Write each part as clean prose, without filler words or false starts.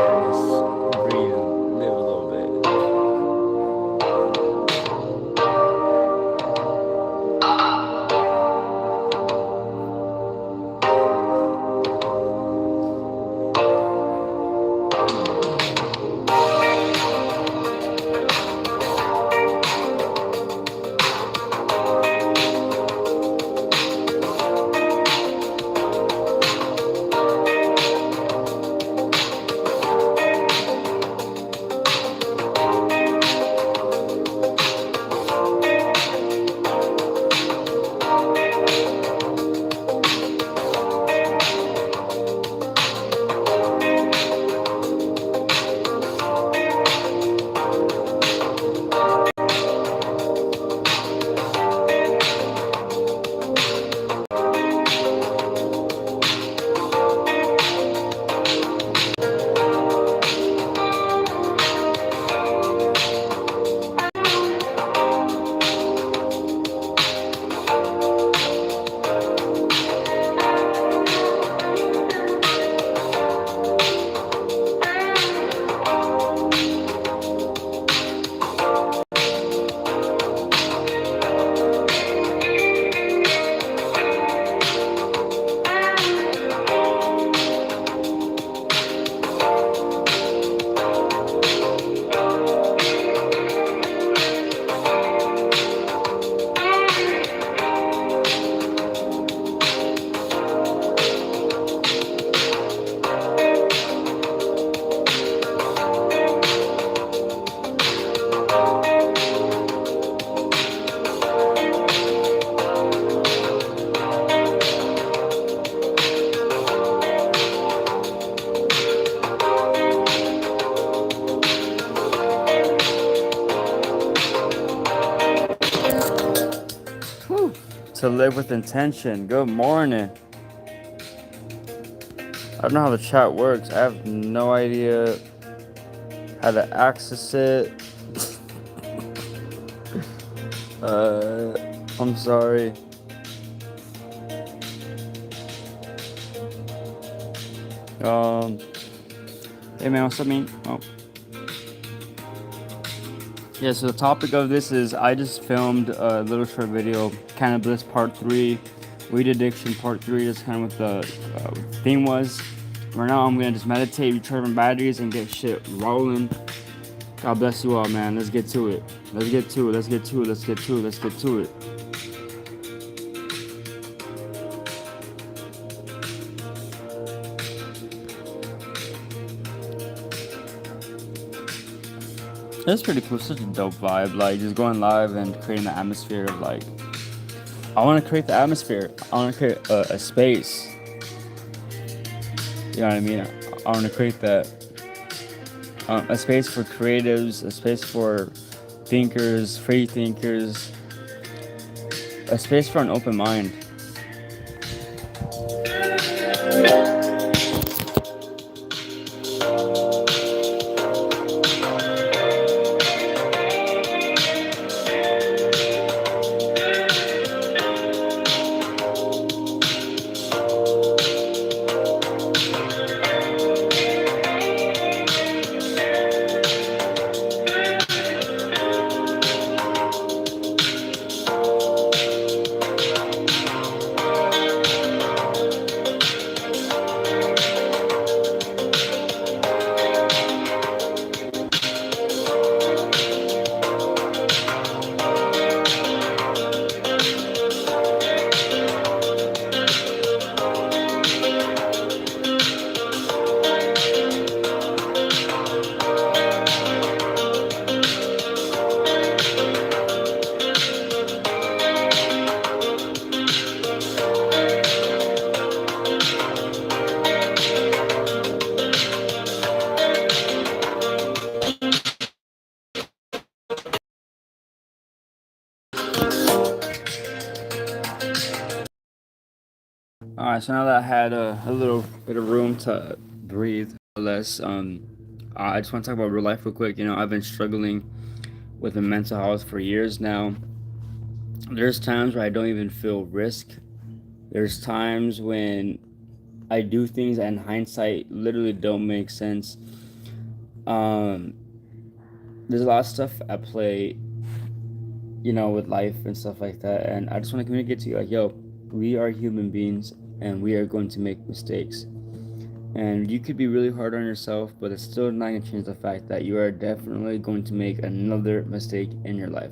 Just breathe and live a little bit. Whew. To live with intention. Good morning. I don't know how the chat works. I have no idea how to access it. I'm sorry. Hey man, what's up, man? Oh. Yeah, so the topic of this is I just filmed a little short video, Cannabis Part 3, Weed Addiction Part 3. That's kind of what the theme was. Right now, I'm gonna just meditate, recharge my batteries, and get shit rolling. God bless you all, man. Let's get to it. Let's get to it. Let's get to it. Let's get to it. Let's get to it. It's pretty cool. Such a dope vibe. Like just going live and creating the atmosphere of like. I want to create the atmosphere. I want to create a space. You know what I mean? I want to create that. A space for creatives, a space for thinkers, free thinkers, a space for an open mind. Alright, so now that I had a little bit of room to breathe, less, I just want to talk about real life real quick. You know, I've been struggling with the mental health for years now. There's times where I don't even feel risk. There's times when I do things that in hindsight literally don't make sense. Um, there's a lot of stuff at play, with life and stuff like that. And I just want to communicate to you, like, yo, we are human beings and we are going to make mistakes. And you could be really hard on yourself, but it's still not going to change the fact that you are definitely going to make another mistake in your life.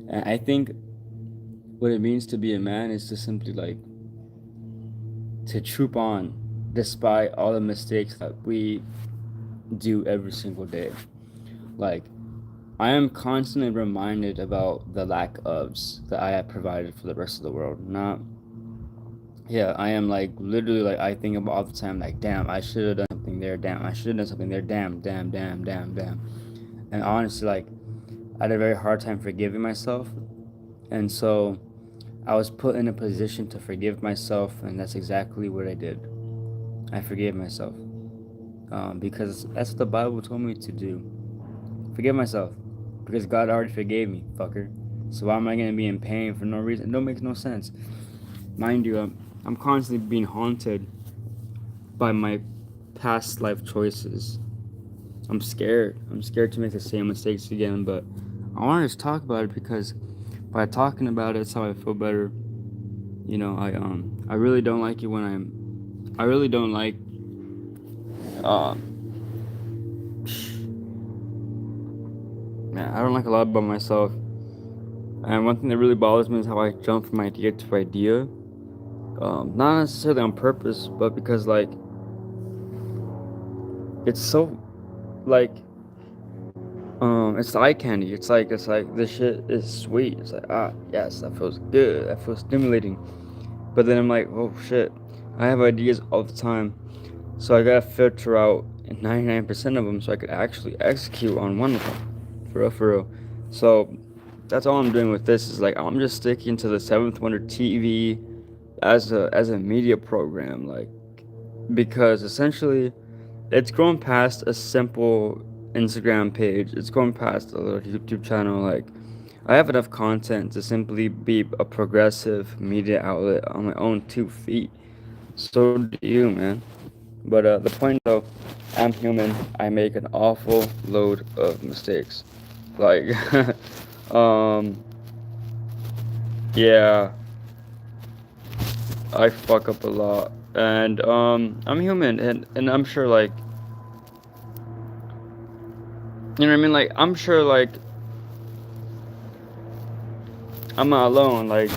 And I think what it means to be a man is to simply, like, to troop on despite all the mistakes that we do every single day. Like, I am constantly reminded about the lack ofs that I have provided for the rest of the world. Not, yeah, I am like literally like I think about all the time, like, damn, I should have done something there, damn, I should have done something there, damn, damn, damn, damn, damn. And honestly, like, I had a very hard time forgiving myself. And so I was put in a position to forgive myself, and that's exactly what I did. I forgave myself. Because that's what the Bible told me to do. Forgive myself. Because God already forgave me, fucker. So why am I going to be in pain for no reason? It don't make no sense. Mind you, I'm constantly being haunted by my past life choices. I'm scared. I'm scared to make the same mistakes again, but I want to just talk about it because by talking about it, it's how I feel better. I really don't like it when I really don't like uh man, I don't like a lot about myself. And one thing that really bothers me is how I jump from idea to idea. Not necessarily on purpose, but because, like, it's so, like, it's eye candy. It's like this shit is sweet. It's like, ah, yes, that feels good. That feels stimulating. But then I'm like, oh shit, I have ideas all the time, so I gotta filter out 99% of them so I could actually execute on one of them, for real, for real. So that's all I'm doing with this is, like, I'm just sticking to the Seventh Wonder TV as a media program, like, because essentially it's grown past a simple Instagram page. It's grown past a little YouTube channel. Like, I have enough content to simply be a progressive media outlet on my own 2 feet. So do you, man. But the point, though, I'm human. I make an awful load of mistakes. Like, um, yeah, I fuck up a lot, and I'm human, and I'm sure, like, you know what I mean. Like, I'm sure, like, I'm not alone. Like,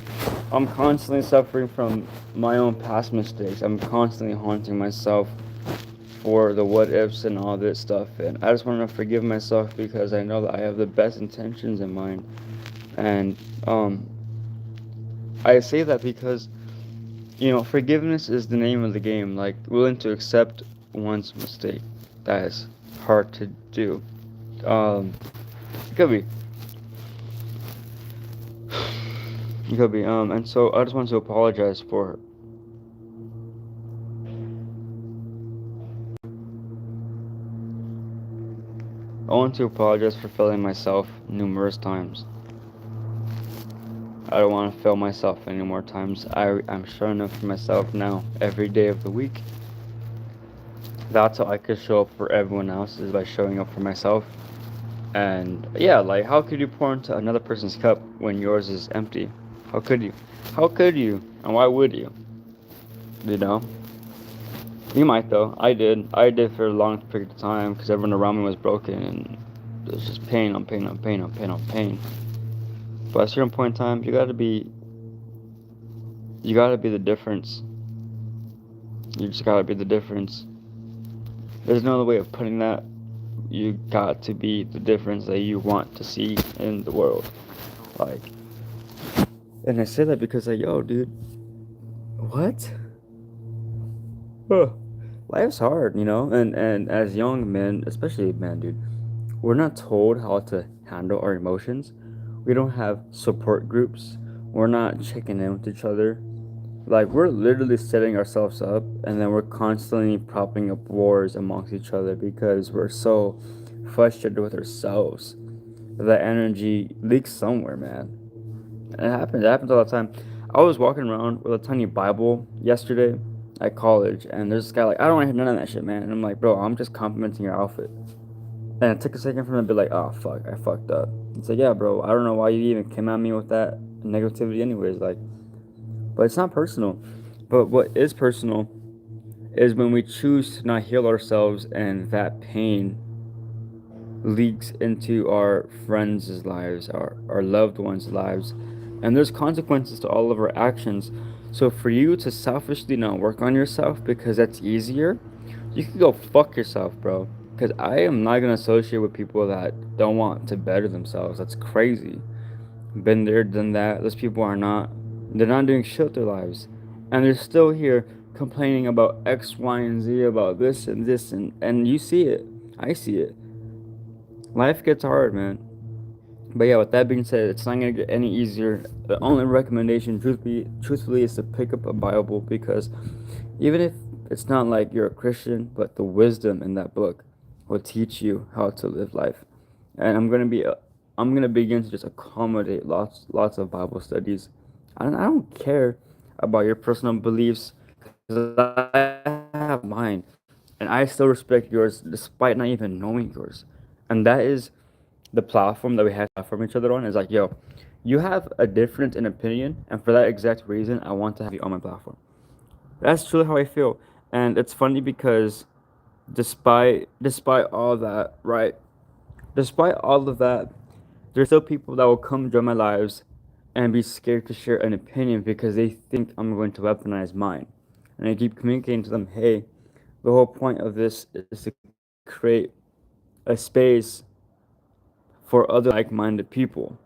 I'm constantly suffering from my own past mistakes. I'm constantly haunting myself for the what ifs and all this stuff. And I just want to forgive myself because I know that I have the best intentions in mind. And I say that because, forgiveness is the name of the game. Like, willing to accept one's mistake. That is hard to do. It could be. It could be. And so I just want to apologize for I want to apologize for failing myself numerous times. I don't want to fail myself any more times. I'm showing up for myself now every day of the week. That's how I could show up for everyone else, is by showing up for myself. And yeah, like, how could you pour into another person's cup when yours is empty? How could you? How could you? And why would you? You know? You might, though. I did. I did for a long period of time because everyone around me was broken and it was just pain on pain on pain on pain on pain. But at a certain point in time, you gotta be the difference. You just gotta be the difference. There's no other way of putting that. You got to be the difference that you want to see in the world. Like, and I say that because, like, yo, dude, what? Huh. Life's hard, and as young men, especially men, dude, we're not told how to handle our emotions. We don't have support groups. We're not checking in with each other. Like, we're literally setting ourselves up, and then we're constantly propping up wars amongst each other because we're so frustrated with ourselves. That energy leaks somewhere, man. And it happens all the time. I was walking around with a tiny Bible yesterday at college, and there's this guy like, I don't want to hear none of that shit, man. And I'm like, bro, I'm just complimenting your outfit. And it took a second for me to be like, oh fuck, I fucked up. It's like, yeah, bro, I don't know why you even came at me with that negativity, anyways. Like, but it's not personal. But what is personal is when we choose to not heal ourselves, and that pain leaks into our friends' lives, our loved ones' lives, and there's consequences to all of our actions. So for you to selfishly not work on yourself because that's easier, you can go fuck yourself, bro. Because I am not gonna associate with people that don't want to better themselves. That's crazy. Been there, done that. Those people are not. They're not doing shit with their lives, and they're still here complaining about X, Y, and Z, about this and this, and you see it. I see it. Life gets hard, man. But yeah, with that being said, it's not gonna get any easier. The only recommendation, truthfully, is to pick up a Bible, because even if it's not like you're a Christian, but the wisdom in that book will teach you how to live life. And I'm gonna begin to just accommodate lots of Bible studies. I don't care about your personal beliefs, because I have mine, and I still respect yours despite not even knowing yours. And that is the platform that we have from each other on. Is like, yo, you have a difference in opinion, and for that exact reason, I want to have you on my platform. That's truly how I feel, and it's funny because despite all that, right? Despite all of that, there's still people that will come join my lives and be scared to share an opinion because they think I'm going to weaponize mine. And I keep communicating to them, hey, the whole point of this is to create a space for other like-minded people.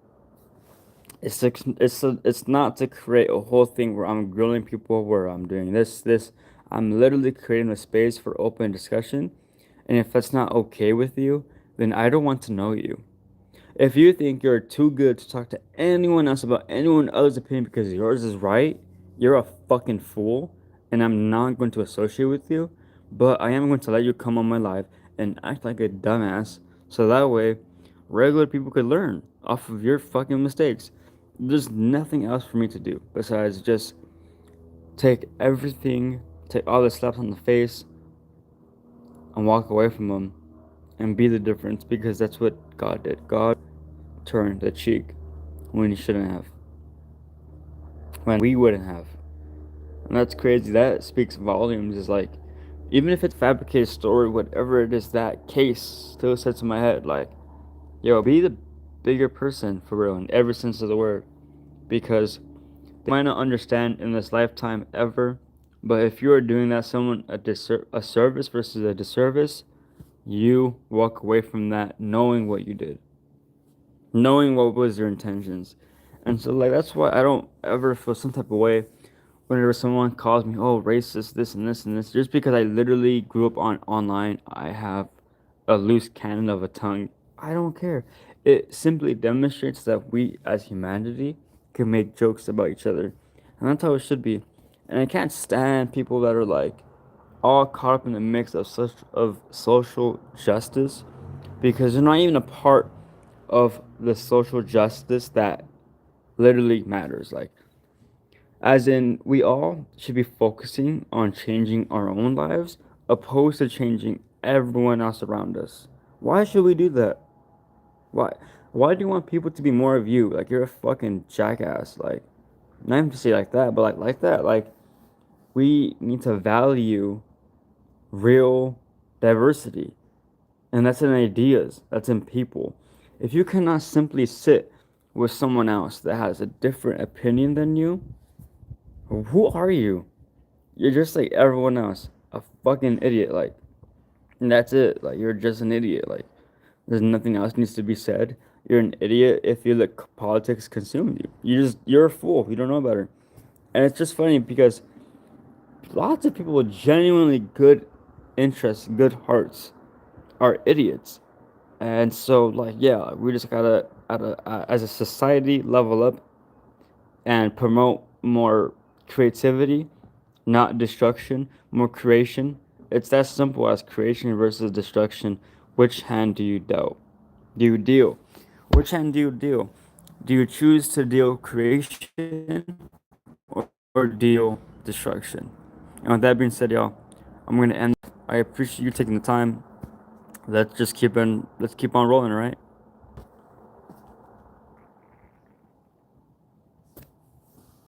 It's not to create a whole thing where I'm grilling people, where I'm doing this. I'm literally creating a space for open discussion. And if that's not okay with you, then I don't want to know you. If you think you're too good to talk to anyone else about anyone else's opinion because yours is right, you're a fucking fool, and I'm not going to associate with you. But I am going to let you come on my live and act like a dumbass, so that way regular people could learn off of your fucking mistakes. There's nothing else for me to do besides just take everything, take all the slaps on the face, and walk away from them and be the difference, because that's what God did. God turned the cheek when he shouldn't have, when we wouldn't have. And that's crazy. That speaks volumes. Is like, even if it's fabricated story, whatever it is, that case still sits in my head. Like, yo, be the bigger person for real in every sense of the word, because they might not understand in this lifetime ever. But if you are doing that someone a service versus a disservice, you walk away from that knowing what you did, knowing what was your intentions. And so, like, that's why I don't ever feel some type of way whenever someone calls me, oh, racist, this and this and this. Just because I literally grew up on online, I have a loose cannon of a tongue. I don't care. It simply demonstrates that we as humanity can make jokes about each other, and that's how it should be. And I can't stand people that are like all caught up in the mix of social justice, because they're not even a part of the social justice that literally matters. Like, as in, we all should be focusing on changing our own lives opposed to changing everyone else around us. Why should we do that? Why? Why do you want people to be more of you? Like, you're a fucking jackass. Like, not even to say like that, but like that. Like, we need to value real diversity. And that's in ideas, that's in people. If you cannot simply sit with someone else that has a different opinion than you, who are you? You're just like everyone else, a fucking idiot. Like, and that's it. Like, you're just an idiot. Like, there's nothing else needs to be said. You're an idiot if you let politics consume you. You're a fool. You don't know better. And it's just funny because lots of people with genuinely good interests, good hearts, are idiots. And so, like, yeah, we just gotta, as a society, level up and promote more creativity, not destruction, more creation. It's that simple as creation versus destruction. Which hand do you deal? Do you deal? Which hand do you deal? Do you choose to deal creation or deal destruction? And with that being said, y'all, I'm gonna end. I appreciate you taking the time. let's keep on rolling, all right?